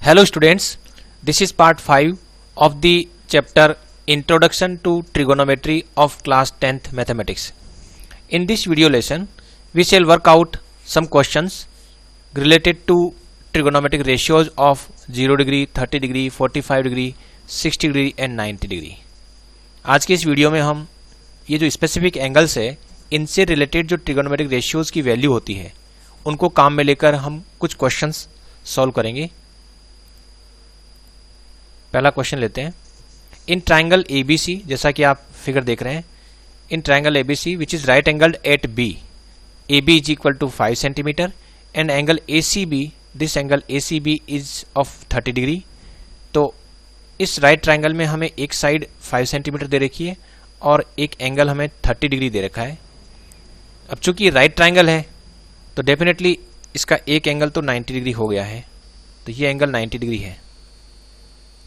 Hello students, this is part 5 of the chapter Introduction to Trigonometry of class 10th Mathematics. In this video lesson, we shall work out some questions related to trigonometric ratios of 0 degree, 30 degree, 45 degree, 60 degree and 90 degree. आज के इस video में हम ये जो specific angles है इनसे related जो ट्रिगोनोमेट्रिक रेशियोज की वैल्यू होती है उनको काम में लेकर हम कुछ क्वेश्चंस सॉल्व करेंगे। पहला क्वेश्चन लेते हैं। इन ट्राइंगल ABC, जैसा कि आप फिगर देख रहे हैं, in triangle ABC which is right angled at B, AB is equal to 5 centimetre and angle ACB, this angle ACB is of 30 degree. तो इस राइट ट्राइंगल में हमें एक साइड 5 सेंटीमीटर दे रखी है और एक एंगल हमें 30 डिग्री दे रखा है। अब चूंकि राइट ट्राइंगल है तो डेफिनेटली इसका एक एंगल तो 90 डिग्री हो गया है, तो ये एंगल 90 डिग्री है।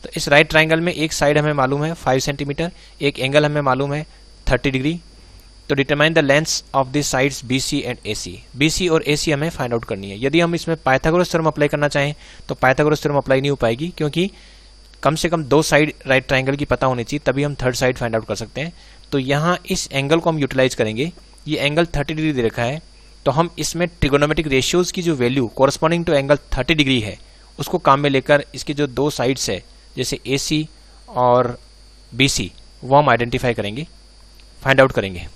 तो इस राइट ट्राइंगल में एक साइड हमें मालूम है 5 सेंटीमीटर, एक एंगल हमें मालूम है 30 डिग्री। तो determine the lengths of the sides BC and AC। BC और AC हमें फाइंड आउट करनी है। यदि हम इसमें पाइथागोरस थ्योरम अप्लाई करना चाहें तो पाइथागोरस थ्योरम अप्लाई नहीं हो पाएगी, क्योंकि कम से कम 2 साइड राइट ट्राइंगल की पता होनी चाहिए, तभी हम थर्ड साइड फाइंड आउट कर सकते हैं। तो यहाँ इस एंगल को हम यूटिलाइज करेंगे। ये एंगल 30 डिग्री दे रखा है, तो हम इसमें ट्रिगोनोमेट्रिक रेशियोज की जो value corresponding to angle 30 degree है उसको काम में लेकर इसके जो 2 साइड्स है जैसे AC और BC वो हम आइडेंटिफाई करेंगे, फाइंड आउट करेंगे।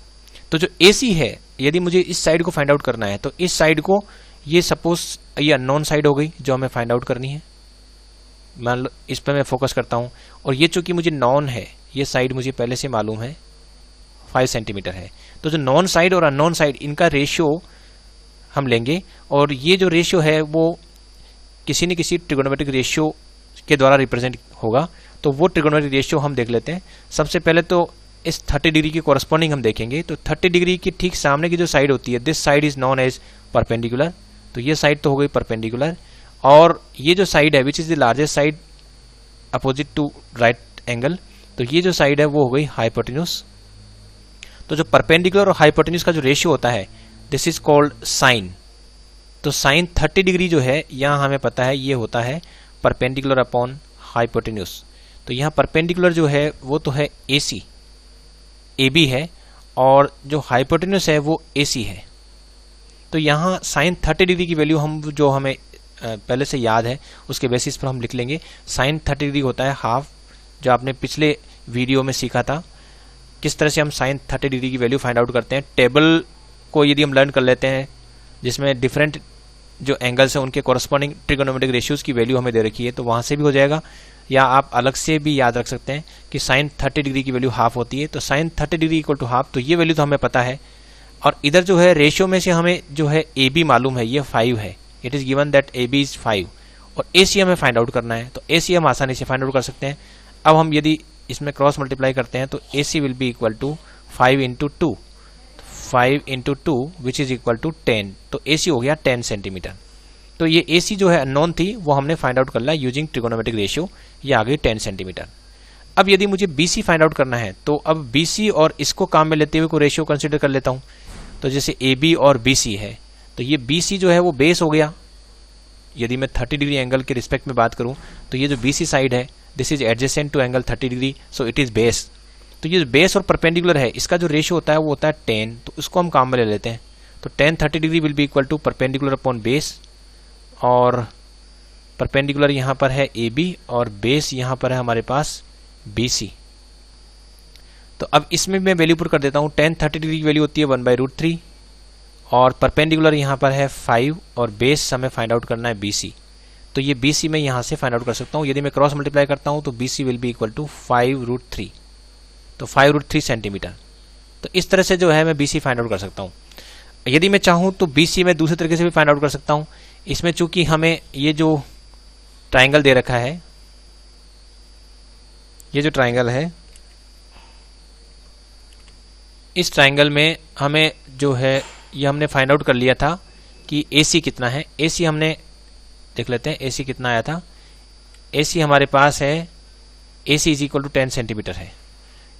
तो जो AC है, यदि मुझे इस साइड को फाइंड आउट करना है तो इस साइड को, ये सपोज ये अननोन साइड हो गई जो हमें फाइंड आउट करनी है। मान लो इस पर मैं फोकस करता हूँ और ये चूंकि मुझे नॉन है, ये साइड मुझे पहले से मालूम है 5 सेंटीमीटर है। तो जो नॉन साइड और अननोन साइड इनका रेशियो हम लेंगे और ये जो रेशियो है वो किसी न किसी ट्रिगोनोमेट्रिक रेशियो के द्वारा रिप्रेजेंट होगा। तो वो ट्रिगोनोमेट्रिक रेशियो हम देख लेते हैं। सबसे पहले तो इस 30 डिग्री की कोरस्पॉन्डिंग हम देखेंगे। तो 30 डिग्री की ठीक सामने की जो साइड होती है, this side is known as perpendicular. तो ये साइड तो हो गई परपेंडिकुलर, और ये जो साइड है which is the largest side opposite to right angle, तो ये जो साइड है वो हो गई हाइपोटेन्यूज। तो जो परपेंडिकुलर और हाइपोटेन्यूज का जो रेशियो होता है दिस इज कॉल्ड साइन। तो साइन 30 डिग्री जो है यहाँ हमें पता है ये होता है परपेंडिकुलर अपॉन हाइपोटेन्यूज। तो यहाँ परपेंडिकुलर जो है वो तो है AC, AB है, और जो हाइपोटेन्यूज है वो AC है। तो यहाँ साइन 30 डिग्री की वैल्यू हम जो हमें पहले से याद है उसके बेसिस पर हम लिख लेंगे। साइन 30 डिग्री होता है हाफ, जो आपने पिछले वीडियो में सीखा था किस तरह से हम साइन 30 डिग्री की वैल्यू फाइंड आउट करते हैं। टेबल को यदि हम लर्न कर लेते हैं जिसमें डिफरेंट जो एंगल्स हैं उनके कॉरस्पॉन्डिंग ट्रिगोनोमेट्रिक रेशियोज की वैल्यू हमें दे रखी है, तो वहाँ से भी हो जाएगा, या आप अलग से भी याद रख सकते हैं कि साइन 30 डिग्री की वैल्यू हाफ होती है। तो sine 30 degree equal to half, तो ये वैल्यू तो हमें पता है। और इधर जो है रेशियो में से हमें जो है AB मालूम है, ये 5 है। It is given that AB is 5 और AC हमें फाइंड आउट करना है। तो AC हम आसानी से फाइंड आउट कर सकते हैं। अब हम यदि इसमें क्रॉस मल्टीप्लाई करते हैं तो AC will be equal to 5 into 2, 5 into 2 which is equal to 10। तो AC हो गया 10 सेंटीमीटर। तो ये AC जो है अननोन थी वो हमने फाइंड आउट कर लिया यूजिंग ट्रिगोनोमेट्रिक रेशियो, ये आ गई 10 सेंटीमीटर। अब यदि मुझे BC फाइंड आउट करना है तो अब BC और इसको काम में लेते हुए कोई रेशियो कंसिडर कर लेता हूँ। तो जैसे AB और BC है, तो ये BC जो है वो बेस हो गया। यदि मैं 30 डिग्री एंगल के रिस्पेक्ट में बात करूँ तो ये जो BC साइड है this is adjacent to angle 30 degree, so it is base. तो ये बेस और परपेंडिकुलर है, इसका जो रेशियो होता है वो होता है 10, तो उसको हम काम में ले लेते हैं। तो 10 30 degree will be equal to perpendicular upon base, और परपेंडिकुलर यहाँ पर है AB और बेस यहाँ पर है हमारे पास BC। तो अब इसमें मैं वैल्यू पुट कर देता हूँ। 10 30 डिग्री की वैल्यू होती है 1/√3 और परपेंडिकुलर यहाँ पर है 5 और बेस हमें फाइंड आउट करना है BC। तो ये BC मैं यहाँ से फाइंड आउट कर सकता हूँ। यदि मैं क्रॉस मल्टीप्लाई करता हूँ तो BC will be equal to 5√3, तो 5√3 सेंटीमीटर। तो इस तरह से जो है मैं BC फाइंड आउट कर सकता हूँ। यदि मैं चाहूँ तो BC मैं दूसरे तरीके से भी फाइंड आउट कर सकता हूँ। इसमें चूंकि हमें ये जो ट्राइंगल दे रखा है, ये जो ट्राइंगल है, इस ट्राइंगल में हमें जो है ये हमने फाइंड आउट कर लिया था कि AC कितना है। AC हमने देख लेते हैं AC कितना आया था। AC हमारे पास है, AC is equal to 10 centimetre है।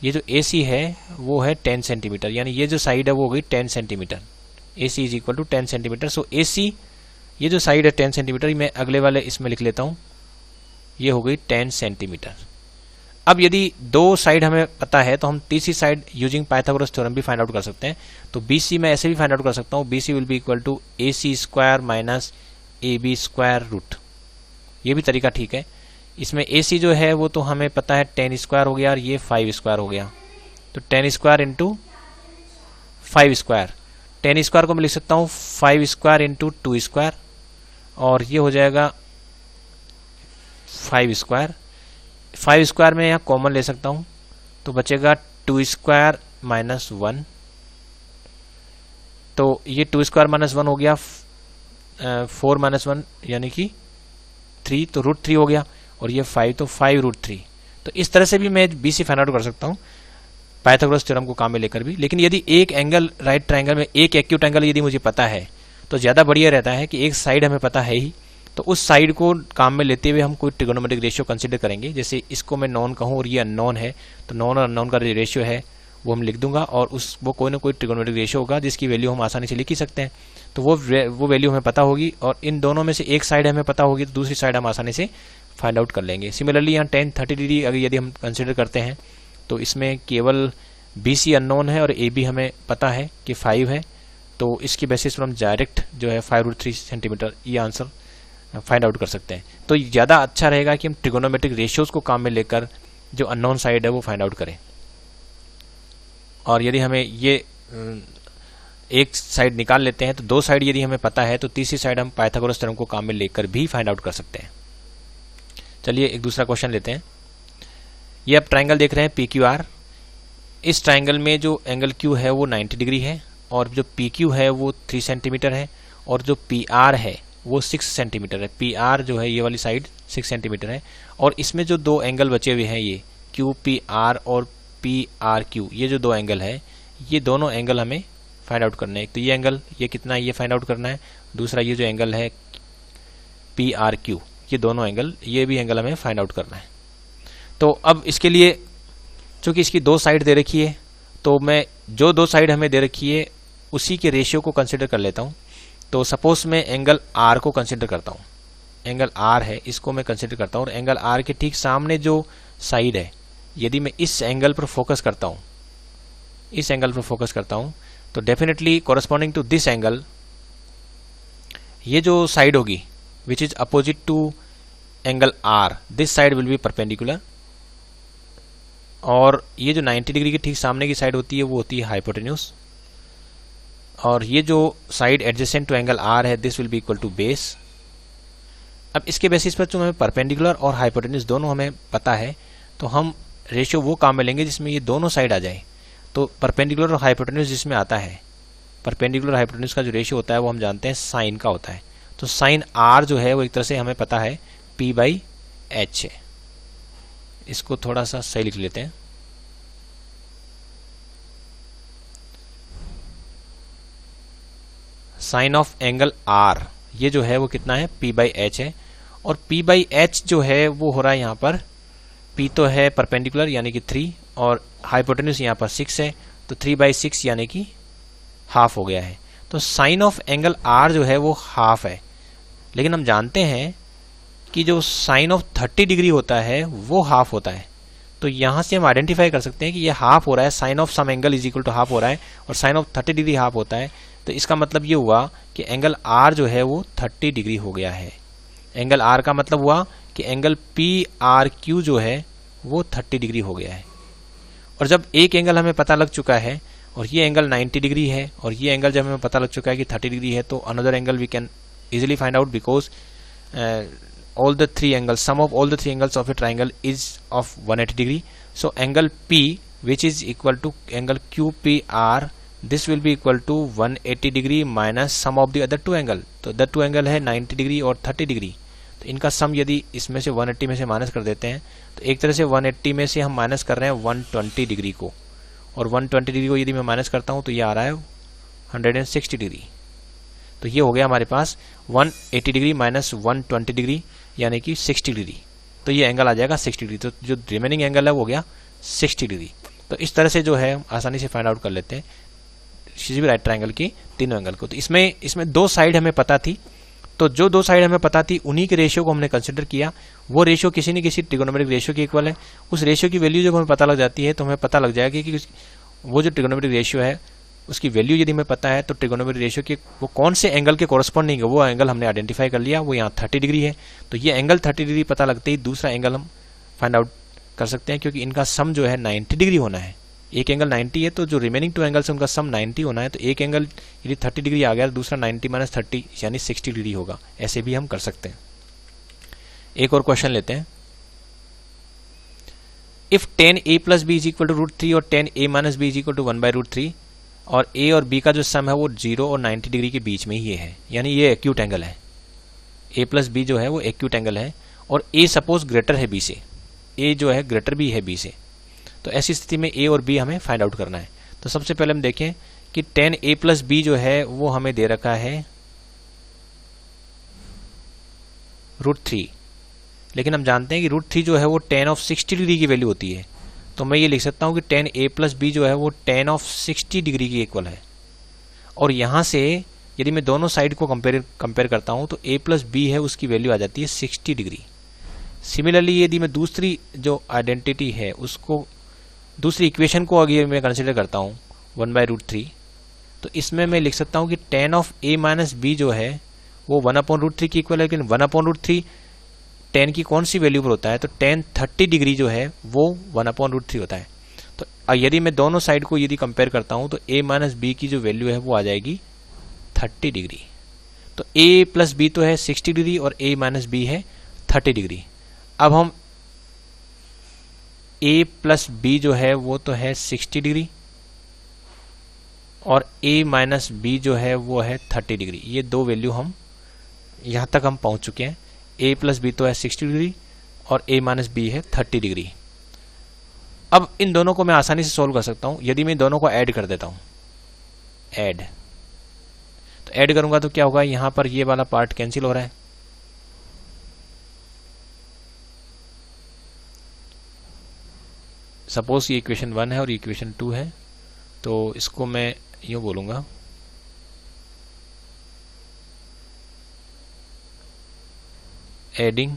ये जो AC है वो है 10 सेंटीमीटर, यानी ये जो साइड है वो हो गई 10 centimetre. AC is equal to 10 centimetre. So AC ये जो साइड है 10 सेंटीमीटर, मैं अगले वाले इसमें लिख लेता हूँ ये हो गई 10 सेंटीमीटर। अब यदि दो साइड हमें पता है तो हम तीसरी साइड यूजिंग पाइथागोरस थ्योरम भी फाइंड आउट कर सकते हैं। तो BC मैं ऐसे भी फाइंड आउट कर सकता हूँ, BC will be equal to AC square minus AB square root. ये भी तरीका ठीक है। इसमें AC जो है वो तो हमें पता है 10 स्क्वायर हो गया और ये 5 स्क्वायर हो गया, तो 10 स्क्वायर इंटू 5 स्क्वायर। 10 स्क्वायर को मैं लिख सकता हूँ 5 स्क्वायर इंटू 2 स्क्वायर, और ये हो जाएगा 5 स्क्वायर। 5 स्क्वायर में यहाँ कॉमन ले सकता हूँ तो बचेगा 2 स्क्वायर माइनस 1। तो ये 2 स्क्वायर माइनस 1 हो गया 4 माइनस 1 यानी कि 3, तो रूट 3 हो गया, और ये 5 तो 5 रूट 3। तो इस तरह से भी मैं BC फाइंड आउट कर सकता हूँ पाइथागोरस थ्योरम को काम में लेकर भी। लेकिन यदि एक एंगल राइट ट्रायंगल में एक एक्यूट एंगल यदि मुझे पता है तो ज़्यादा बढ़िया रहता है कि एक साइड हमें पता है ही, तो उस साइड को काम में लेते हुए हम कोई ट्रिगोनोमेट्रिक रेशियो कंसीडर करेंगे। जैसे इसको मैं नॉन कहूँ और ये अननोन है, तो नॉन और अननोन का जो रेशियो है वो हम लिख दूंगा, और वो कोई ना कोई ट्रिगोनोमेट्रिक रेशियो होगा जिसकी वैल्यू हम आसानी से लिख ही सकते हैं। तो वो वैल्यू हमें पता होगी, और इन दोनों में से एक साइड हमें पता होगी तो दूसरी साइड हम आसानी से फाइंड आउट कर लेंगे। सिमिलरली यहाँ 10-30 डिग्री अगर यदि हम कंसिडर करते हैं तो इसमें केवल BC अननोन है और AB हमें पता है कि 5 है, तो इसकी बेसिस पर हम डायरेक्ट जो है 5√3 सेंटीमीटर ये आंसर फाइंड आउट कर सकते हैं। तो ज़्यादा अच्छा रहेगा कि हम ट्रिगोनोमेट्रिक रेशियोज को काम में लेकर जो अननोन साइड है वो फाइंड आउट करें। और यदि हमें ये एक साइड निकाल लेते हैं तो दो साइड यदि हमें पता है तो तीसरी साइड हम पाइथागोरस थ्योरम को काम में लेकर भी फाइंड आउट कर सकते हैं। चलिए एक दूसरा क्वेश्चन लेते हैं। ये आप ट्राइंगल देख रहे हैं PQR। इस ट्राइंगल में जो एंगल Q है वो 90 डिग्री है, और जो PQ है वो 3 सेंटीमीटर है, और जो PR है वो 6 सेंटीमीटर है। PR जो है ये वाली साइड 6 सेंटीमीटर है, और इसमें जो दो एंगल बचे हुए हैं ये QPR और PRQ, ये जो दो एंगल है ये दोनों एंगल हमें फाइंड आउट करना है। तो ये एंगल ये कितना है ये फाइंड आउट करना है, दूसरा ये जो एंगल है PRQ, ये दोनों एंगल ये भी एंगल हमें फाइंड आउट करना है। तो अब इसके लिए चूंकि इसकी दो साइड दे रखी है तो मैं जो दो साइड हमें दे रखी है उसी के रेशियो को कंसिडर कर लेता हूँ। तो सपोज मैं एंगल R को कंसिडर करता हूँ, एंगल R है इसको मैं कंसिडर करता हूँ, और एंगल R के ठीक सामने जो साइड है यदि मैं इस एंगल पर फोकस करता हूँ, इस एंगल पर फोकस करता हूँ तो definitely corresponding to this angle ये जो साइड होगी which is opposite to angle R, this side will be perpendicular, और ये जो 90 डिग्री के ठीक सामने की साइड होती है वो होती है हाइपोटेन्यूज, और ये जो side adjacent to angle R है this will be equal to base. अब इसके बेसिस पर जो हमें परपेंडिकुलर और हाइपोटेन्यूज दोनों हमें पता है तो हम रेशियो वो काम में लेंगे जिसमें ये दोनों साइड आ जाए। तो परपेंडिकुलर और हाइपोटेन्यूज जिसमें आता है, परपेंडिकुलर हाइपोटेन्यूज का जो रेशियो होता है वो हम जानते हैं साइन का होता है। तो साइन R जो है वो एक तरह से हमें पता है P/H है। इसको थोड़ा सा सही लिख लेते हैं। साइन ऑफ एंगल R ये जो है वो कितना है P/H है, और P/H जो है वो हो रहा है यहाँ पर P तो है परपेंडिकुलर यानी कि 3, और हाइपोटेन्यूज यहाँ पर 6 है, तो 3/6 यानी कि हाफ हो गया है। तो साइन ऑफ एंगल R जो है वो हाफ है, लेकिन हम जानते हैं कि जो साइन ऑफ 30 डिग्री होता है वो हाफ होता है। तो यहाँ से हम आइडेंटिफाई कर सकते हैं कि ये हाफ हो रहा है, sine of some angle is equal to half हो रहा है, और साइन ऑफ 30 डिग्री हाफ होता है। तो इसका मतलब ये हुआ कि एंगल R जो है वो 30 डिग्री हो गया है। एंगल R का मतलब हुआ कि एंगल PRQ जो है वो 30 डिग्री हो गया है। और जब एक एंगल हमें पता लग चुका है और ये एंगल 90 डिग्री है और ये एंगल जब हमें पता लग चुका है कि 30 डिग्री है, तो another angle we can easily find out because all the three angles, sum of all the three angles of a triangle is of 180 degree. So angle P which is equal to angle QPR, this will be equal to 180 degree minus sum of the other two angle. तो the two angle है 90 degree और 30 degree, तो इनका सम यदि इसमें से 180 में से माइनस कर देते हैं तो एक तरह से 180 में से हम माइनस कर रहे हैं 120 डिग्री को, और 120 डिग्री को यदि मैं माइनस करता हूँ तो ये आ रहा है 160 डिग्री। तो ये हो गया हमारे पास 180 डिग्री माइनस 120 डिग्री यानी कि 60 डिग्री। तो ये एंगल आ जाएगा 60 डिग्री, तो जो रिमेनिंग एंगल है वो हो गया 60 डिग्री। तो इस तरह से जो है आसानी से फाइंड आउट कर लेते हैं किसी भी राइट ट्रायंगल की तीनों एंगल को। तो इसमें दो साइड हमें पता थी, तो जो दो साइड हमें पता थी उन्हीं के रेशियो को हमने कंसिडर किया। वो रेशियो किसी न किसी ट्रिगोनोमेट्रिक रेशियो के इक्वल है। उस रेशियो की वैल्यू जब हमें पता लग जाती है तो हमें पता लग जाएगा कि वो जो ट्रिगोनोमेट्रिक रेशियो है उसकी वैल्यू यदि हमें पता है तो ट्रिगोनोमेट्रिक रेशियो के वो कौन से एंगल के कॉरस्पॉन्डिंग है वो एंगल हमने आइडेंटिफाई कर लिया, वो यहाँ 30 डिग्री है। तो ये एंगल 30 डिग्री पता लगते ही दूसरा एंगल हम फाइंड आउट कर सकते हैं, क्योंकि इनका सम जो है 90 डिग्री होना है। एक एंगल 90 है तो जो रिमेनिंग 2 एंगल्स है उनका सम 90 होना है। तो एक एंगल यदि 30 डिग्री आ गया तो दूसरा 90 - 30 यानी 60 डिग्री होगा। ऐसे भी हम कर सकते हैं। एक और क्वेश्चन लेते हैं। इफ tan a + b = √3 और tan a - b = 1/√3 और a और b का जो सम है वो 0 और 90 डिग्री के बीच में ही ये है, यानी ये एक्यूट एंगल है। a + b जो है वो एक्यूट एंगल है और a सपोज ग्रेटर है b से, a जो है ग्रेटर भी है b से। तो ऐसी स्थिति में a और b हमें फाइंड आउट करना है। तो सबसे पहले हम देखें कि tan a + b जो है वो हमें दे रखा है √3, लेकिन हम जानते हैं कि √3 जो है वो tan of 60 डिग्री की वैल्यू होती है। तो मैं ये लिख सकता हूँ कि tan a + b जो है वो tan of 60 डिग्री की इक्वल है। और यहाँ से यदि मैं दोनों साइड को कंपेयर करता हूँ तो a + b है उसकी वैल्यू आ जाती है 60 डिग्री। सिमिलरली यदि मैं दूसरी जो आइडेंटिटी है उसको, दूसरी इक्वेशन को अगर मैं कंसिडर करता हूँ 1/√3, तो इसमें मैं लिख सकता हूँ कि tan of a - b जो है वो 1/√3 की इक्वल है। लेकिन 1/√3 tan की कौन सी वैल्यू पर होता है? तो tan 30 डिग्री जो है वो 1/√3 होता है। तो यदि मैं दोनों साइड को यदि कंपेयर करता हूँ तो a - b की जो वैल्यू है वो आ जाएगी 30 डिग्री। तो a + b तो है 60 डिग्री और a - b है 30 डिग्री। अब हम a + b जो है वो तो है 60 डिग्री और a - b जो है वो है 30 डिग्री। ये दो वैल्यू हम यहाँ तक हम पहुँच चुके हैं। a + b तो है 60 डिग्री और a - b है 30 डिग्री। अब इन दोनों को मैं आसानी से सोल्व कर सकता हूँ यदि मैं दोनों को ऐड कर देता हूँ। ऐड, तो ऐड करूँगा तो क्या होगा, यहाँ पर ये वाला पार्ट कैंसिल हो रहा है। सपोज ये इक्वेशन 1 है और इक्वेशन 2 है, तो इसको मैं यूँ बोलूँगा एडिंग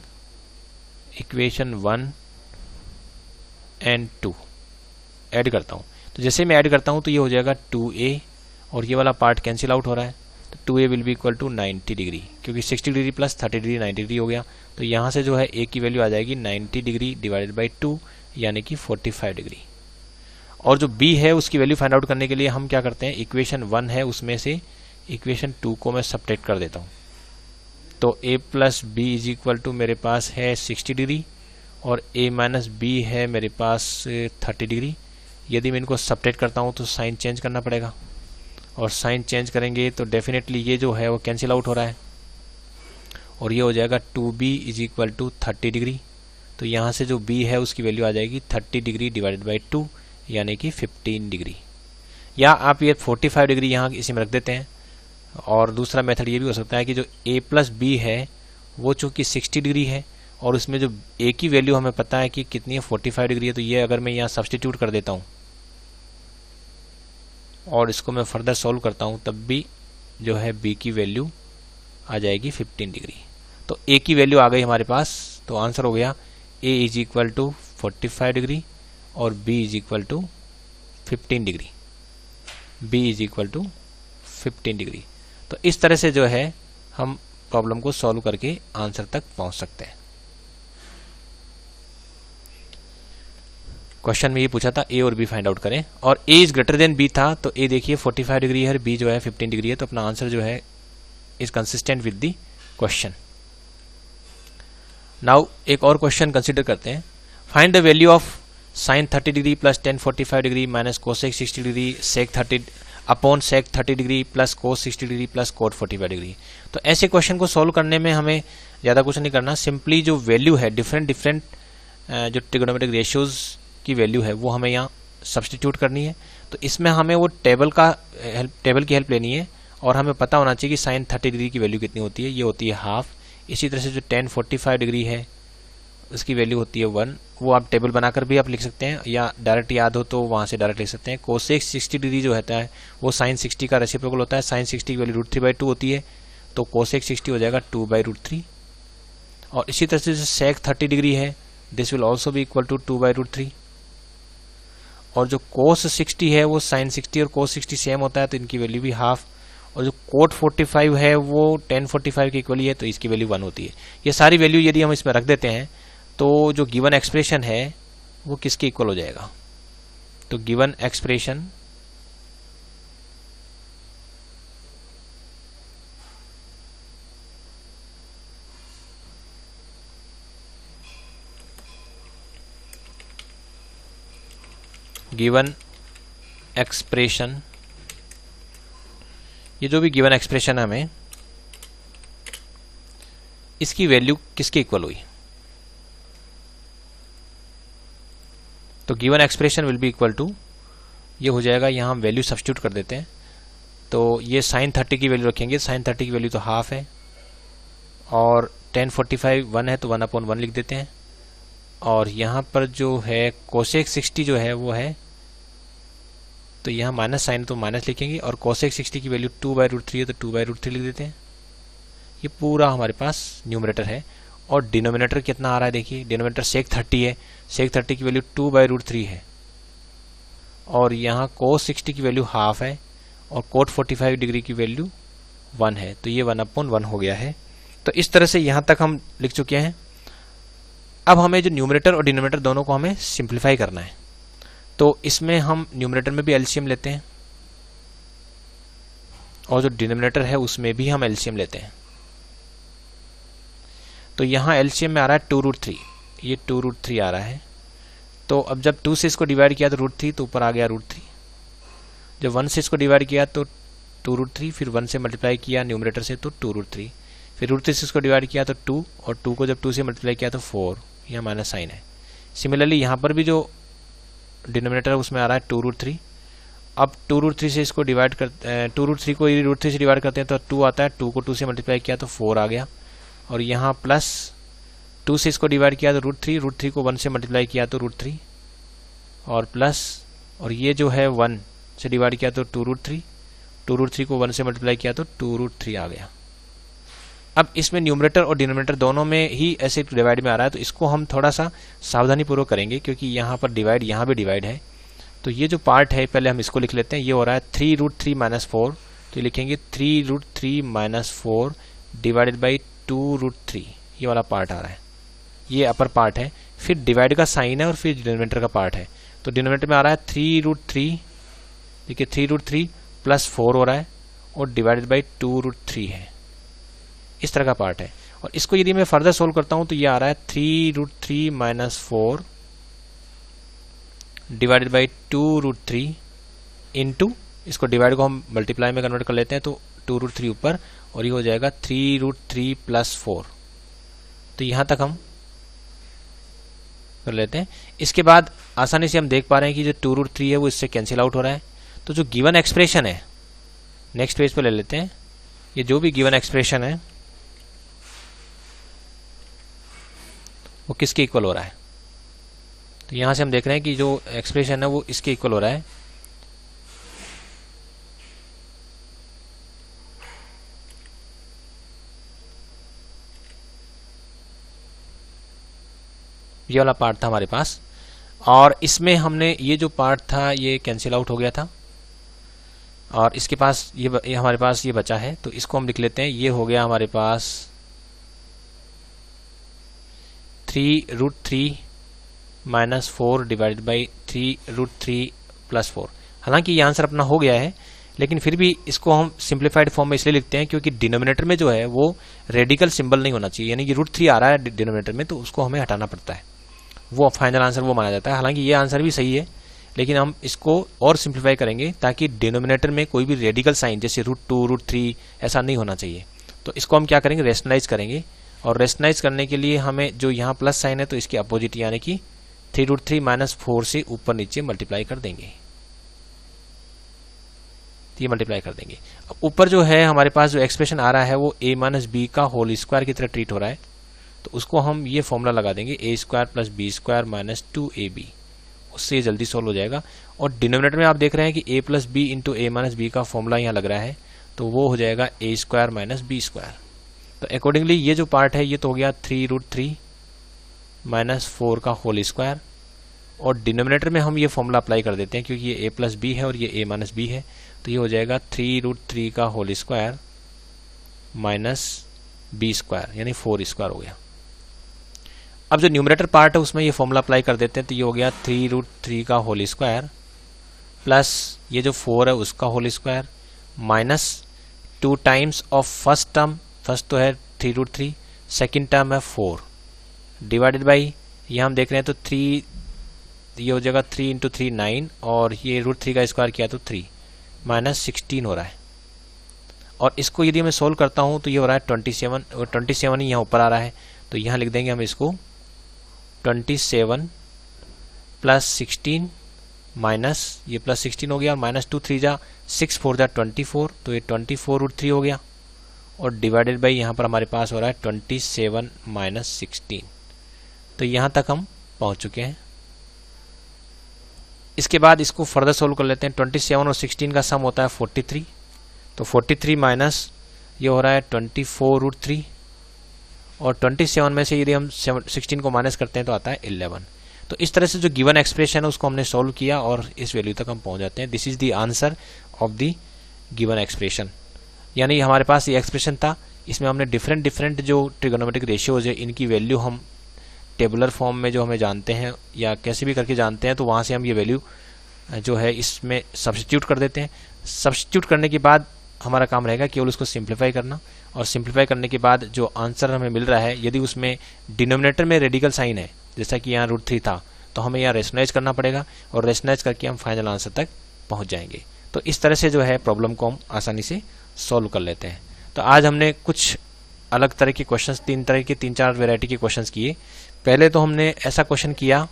इक्वेशन 1 एंड 2। ऐड करता हूँ तो जैसे मैं ऐड करता हूँ तो ये हो जाएगा 2a और ये वाला पार्ट कैंसिल आउट हो रहा है। तो 2a will be equal to 90 degree, क्योंकि 60 डिग्री + 30 डिग्री 90 डिग्री हो गया। तो यहाँ से जो है a की वैल्यू आ जाएगी 90 डिग्री / 2 यानी कि 45 डिग्री। और जो b है उसकी वैल्यू फाइंड आउट करने के लिए हम क्या करते हैं, इक्वेशन 1 है उसमें से इक्वेशन 2 को मैं सब्ट्रैक्ट कर देता हूँ। तो a + b = मेरे पास है 60 डिग्री और a - b है मेरे पास 30 डिग्री। यदि मैं इनको सब्ट्रैक्ट करता हूँ तो साइन चेंज करना पड़ेगा और साइन चेंज करेंगे तो डेफिनेटली ये जो है वो कैंसिल आउट हो रहा है और ये हो जाएगा 2b = 30 डिग्री। तो यहाँ से जो b है उसकी वैल्यू आ जाएगी 30 डिग्री / 2 यानी कि 15 डिग्री। या आप ये 45 डिग्री यहाँ इसी में रख देते हैं। और दूसरा मेथड ये भी हो सकता है कि जो a + b है वो चूँकि 60 डिग्री है और उसमें जो a की वैल्यू हमें पता है कि कितनी है, 45 डिग्री है। तो ये अगर मैं यहाँ सब्स्टिट्यूट कर देता हूँ और इसको मैं फर्दर सॉल्व करता हूँ तब भी जो है b की वैल्यू आ जाएगी 15 डिग्री। तो a की वैल्यू आ गई हमारे पास। तो आंसर हो गया a = 45 डिग्री और b = 15 डिग्री। b = 15 degree. तो इस तरह से जो है हम प्रॉब्लम को सॉल्व करके आंसर तक पहुंच सकते हैं। क्वेश्चन में ये पूछा था a और b फाइंड आउट करें और a is greater than b था। तो a देखिए 45 डिग्री है और b जो है 15 डिग्री है। तो अपना आंसर जो है is consistent with the question. Now एक और क्वेश्चन कंसिडर करते हैं। Find the value of sin 30 degree + tan 45 degree - cosec 60 degree sec 30 degree + cos 60 degree + cot 45 degree. तो ऐसे क्वेश्चन को सॉल्व करने में हमें ज़्यादा कुछ नहीं करना, सिंपली जो वैल्यू है डिफरेंट जो ट्रिगोनोमेट्रिक रेशियोज की वैल्यू है वो हमें यहाँ सब्स्टिट्यूट करनी है। तो इसमें हमें वो टेबल की हेल्प लेनी है और हमें पता होना चाहिए कि sin 30 डिग्री की वैल्यू कितनी होती है। ये होती है हाफ। इसी तरह से जो tan 45 डिग्री है उसकी वैल्यू होती है 1। वो आप टेबल बनाकर भी आप लिख सकते हैं या डायरेक्ट याद हो तो वहाँ से डायरेक्ट लिख सकते हैं। कोसेक 60 डिग्री जो होता है वो sin 60 का रेसिप्रोकल होता है। sin 60 की वैल्यू √3/2 होती है। तो कोसेक 60 हो जाएगा 2/√3। और इसी तरह से सेक 30 डिग्री है, दिस विल ऑल्सो भी इक्वल टू 2/√3। और जो कोस 60 है वो साइन 60 और कोस 60 सेम होता है, तो इनकी वैल्यू भी हाफ। और जो कोट 45 है वो tan 45 के इक्वल ही है, तो इसकी वैल्यू 1 होती है। ये सारी वैल्यू यदि हम इसमें रख देते हैं तो जो गिवन एक्सप्रेशन है वो किसके इक्वल हो जाएगा? तो गिवन एक्सप्रेशन ये जो भी गिवन एक्सप्रेशन है हमें, इसकी वैल्यू किसके इक्वल हुई? तो given expression will be equal to, ये हो जाएगा, यहाँ हम वैल्यू सब्स्टिट्यूट कर देते हैं। तो ये साइन 30 की वैल्यू रखेंगे, साइन 30 की वैल्यू तो हाफ है, और tan 45 1 है तो 1/1 लिख देते हैं। और यहाँ पर जो है कोसेक 60 जो है वो है, तो यहाँ माइनस साइन तो माइनस लिखेंगे, और कोसेक 60 की वैल्यू 2/√3 है तो 2/√3 लिख देते हैं। ये पूरा हमारे पास न्यूमरेटर है। और डिनोमिनेटर कितना आ रहा है देखिए, डिनोमिनेटर सेक 30 है, सेक 30 की वैल्यू 2/√3 है, और यहाँ कोस 60 की वैल्यू हाफ है, और कोट 45 डिग्री की वैल्यू 1 है, तो ये 1/1 हो गया है। तो इस तरह से यहाँ तक हम लिख चुके हैं। अब हमें जो न्यूमरेटर और डिनोमिनेटर दोनों को हमें सिंप्लीफाई करना है, तो इसमें हम न्यूमरेटर में भी एलसीएम लेते हैं, और जो डिनोमिनेटर है उसमें भी हम एलसीएम लेते हैं। तो यहाँ एलसीएम में आ रहा है 2√3, ये 2√3 आ रहा है। तो अब जब 2 से इसको डिवाइड किया तो √3, तो ऊपर आ गया √3। जब 1 से इसको डिवाइड किया तो 2√3, फिर 1 से मल्टीप्लाई किया न्यूमरेटर से तो 2√3, फिर √3 से इसको डिवाइड किया तो 2, और 2 को जब 2 से मल्टीप्लाई किया तो 4, यहाँ माइनस साइन है। सिमिलरली यहाँ पर भी जो डिनोमिनेटर है उसमें आ रहा है 2√3। अब 2√3 से इसको डिवाइड कर 2√3 को √3 से डिवाइड करते हैं तो 2 आता है, 2 को 2 से मल्टीप्लाई किया तो 4 आ गया। और यहाँ प्लस 2 से इसको डिवाइड किया तो √3 को 1 से मल्टीप्लाई किया तो √3, और प्लस, और ये जो है 1 से डिवाइड किया तो 2√3 को 1 से मल्टीप्लाई किया तो 2√3 आ गया। अब इसमें न्यूमरेटर और डिनोमिनेटर दोनों में ही ऐसे डिवाइड में आ रहा है, तो इसको हम थोड़ा सा सावधानी पूर्वक करेंगे, क्योंकि यहाँ पर डिवाइड, यहाँ भी डिवाइड है। तो ये जो पार्ट है पहले हम इसको लिख लेते हैं। ये हो रहा है 3√3 - 4, तो लिखेंगे 3√3 - 4 डिवाइडेड बाई 2√3, ये वाला पार्ट आ रहा है, ये अपर पार्ट है। फिर डिवाइड का साइन है और फिर डिनोमिनेटर का पार्ट है। तो डिनोमिनेटर में आ रहा है 3√3, देखिए 3√3 + 4 हो रहा है, और डिवाइडेड बाई 2√3 है, इस तरह का पार्ट है। और इसको यदि मैं फर्दर सोल्व करता हूं तो ये आ रहा है 3√3 - 4 डिवाइडेड बाई 2√3 इंटू, इसको डिवाइड को हम मल्टीप्लाई में कन्वर्ट कर लेते हैं, तो 2√3 ऊपर, और ये हो जाएगा 3√3 + 4। तो यहां तक हम कर लेते हैं। इसके बाद आसानी से हम देख पा रहे हैं कि जो 2√3 है वो इससे कैंसिल आउट हो रहा है। तो जो गिवन एक्सप्रेशन है, नेक्स्ट पेज पे ले लेते हैं। ये जो भी गिवन एक्सप्रेशन है वो किसके इक्वल हो रहा है? तो यहां से हम देख रहे हैं कि जो एक्सप्रेशन है वो इसके इक्वल हो रहा है। ये वाला पार्ट था हमारे पास, और इसमें हमने ये जो पार्ट था ये कैंसिल आउट हो गया था, और इसके पास ये हमारे पास ये बचा है। तो इसको हम लिख लेते हैं। ये हो गया हमारे पास 3√3 - 4 डिवाइडेड बाई 3√3 + 4। हालांकि ये आंसर अपना हो गया है, लेकिन फिर भी इसको हम सिंप्लीफाइड फॉर्म में इसलिए लिखते हैं क्योंकि डिनोमिनेटर में जो है वो रेडिकल सिंबल नहीं होना चाहिए, यानी कि √3 आ रहा है डिनोमिनेटर में, तो उसको हमें हटाना पड़ता है, वो फाइनल आंसर वो माना जाता है। हालांकि ये आंसर भी सही है, लेकिन हम इसको और सिंप्लीफाई करेंगे ताकि डिनोमिनेटर में कोई भी रेडिकल साइन जैसे √2 √3 ऐसा नहीं होना चाहिए। तो इसको हम क्या करेंगे, रेशनलाइज करेंगे, और रेशनलाइज करने के लिए हमें जो यहाँ प्लस साइन है तो इसके अपोजिट यानी कि 3√3 - 4 से ऊपर नीचे मल्टीप्लाई कर देंगे, ये मल्टीप्लाई कर देंगे। अब ऊपर जो है हमारे पास जो एक्सप्रेशन आ रहा है वो a - b का होल स्क्वायर की तरह ट्रीट हो रहा है, तो उसको हम ये फॉर्मूला लगा देंगे a² + b² - 2ab, उससे जल्दी सोल्व हो जाएगा। और डिनोमिनेटर में आप देख रहे हैं कि a + b × a - b का फॉर्मूला यहाँ लग रहा है, तो वो हो जाएगा ए स्क्वायर माइनस बी स्क्वायर। तो अकॉर्डिंगली ये जो पार्ट है ये तो हो गया 3√3 माइनस 4 का होल स्क्वायर, और डिनोमिनेटर में हम ये फॉर्मूला अप्लाई कर देते हैं क्योंकि ये ए प्लस बी है और ये ए माइनस बी है, तो ये हो जाएगा 3√3 का whole square minus B square यानी 4 स्क्वायर हो गया। अब जो न्यूमरेटर पार्ट है उसमें ये फॉर्मूला अप्लाई कर देते हैं, तो ये हो गया 3√3 का होल स्क्वायर प्लस ये जो 4 है उसका whole square minus 2 times of first term, first तो है 3√3, सेकेंड टर्म है 4 डिवाइडेड बाई ये हम देख रहे हैं तो 3, ये हो जाएगा 3 इंटू 3 9, और ये √3 का स्क्वायर किया तो 3 माइनस 16 हो रहा है। और इसको यदि मैं सोल्व करता हूँ तो ये हो रहा है 27, और 27 ही यहाँ ऊपर आ रहा है, तो यहाँ लिख देंगे हम इसको 27 प्लस 16 माइनस ये प्लस 16 हो गया, माइनस 2 3 जा 6 4 जा 24, तो ये 24√3 हो गया, और डिवाइडेड बाई यहाँ पर हमारे पास हो रहा है 27 माइनस 16। तो यहाँ तक हम पहुँच चुके हैं। इसके बाद इसको फर्दर सोल्व कर लेते हैं। 27 और 16 का सम होता है 43, तो 43 माइनस ये हो रहा है 24√3, और 27 में से यदि हम 16 को माइनस करते हैं तो आता है 11। तो इस तरह से जो गिवन एक्सप्रेशन है उसको हमने सोल्व किया और इस वैल्यू तक हम पहुंच जाते हैं। This is the answer of the given expression. यानी हमारे पास ये एक्सप्रेशन था, इसमें हमने डिफरेंट जो ट्रिगोनोमेट्रिक रेशियोज है इनकी वैल्यू हम टेबुलर फॉर्म में जो हमें जानते हैं या कैसे भी करके जानते हैं, तो वहाँ से हम ये वैल्यू जो है इसमें सब्स्टिट्यूट कर देते हैं। सब्स्टिट्यूट करने के बाद हमारा काम रहेगा केवल उसको सिंप्लीफाई करना, और सिंप्लीफाई करने के बाद जो आंसर हमें मिल रहा है यदि उसमें डिनोमिनेटर में रेडिकल साइन है जैसा कि यहाँ √3 था, तो हमें यहाँ रेशनलाइज करना पड़ेगा, और रेशनलाइज करके हम फाइनल आंसर तक पहुँच जाएंगे। तो इस तरह से जो है प्रॉब्लम को हम आसानी से सॉल्व कर लेते हैं। तो आज हमने कुछ अलग तरह के क्वेश्चंस, 3 वेराइटी के क्वेश्चंस किए। पहले तो हमने ऐसा क्वेश्चन किया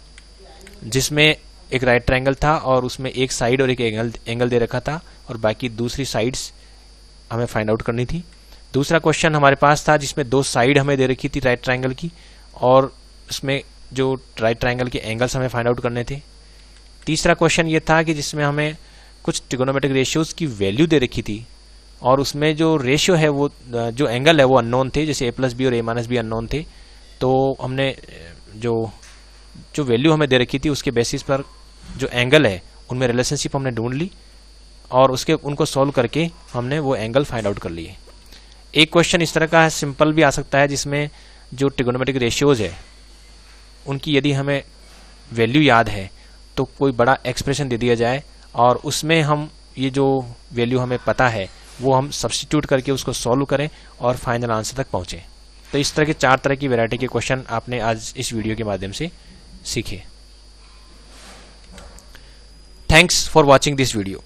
जिसमें एक राइट ट्रायंगल था और उसमें एक साइड और एक एंगल दे रखा था, और बाकी दूसरी साइड्स हमें फाइंड आउट करनी थी। दूसरा क्वेश्चन हमारे पास था जिसमें 2 साइड हमें दे रखी थी राइट ट्रायंगल की, और उसमें जो राइट ट्रायंगल के एंगल्स हमें फाइंड आउट करने थे। तीसरा क्वेश्चन ये था कि जिसमें हमें कुछ ट्रिगोनोमेट्रिक रेशियोज की वैल्यू दे रखी थी, और उसमें जो रेशियो है वो जो एंगल है वो अननोन थे, जैसे a प्लस बी और a माइनस बी अननोन थे। तो हमने जो वैल्यू हमें दे रखी थी उसके बेसिस पर जो एंगल है उनमें रिलेशनशिप हमने ढूंढ ली, और उनको सॉल्व करके हमने वो एंगल फाइंड आउट कर लिए। एक क्वेश्चन इस तरह का है, सिंपल भी आ सकता है, जिसमें जो ट्रिगोनोमेट्रिक रेशियोज है उनकी यदि हमें वैल्यू याद है तो कोई बड़ा एक्सप्रेशन दे दिया जाए, और उसमें हम ये जो वैल्यू हमें पता है वो हम सब्स्टिट्यूट करके उसको सॉल्व करें और फाइनल आंसर तक पहुँचें। तो इस तरह के 4 तरह की वैरायटी के क्वेश्चन आपने आज इस वीडियो के माध्यम से सीखे। Thanks for watching this video.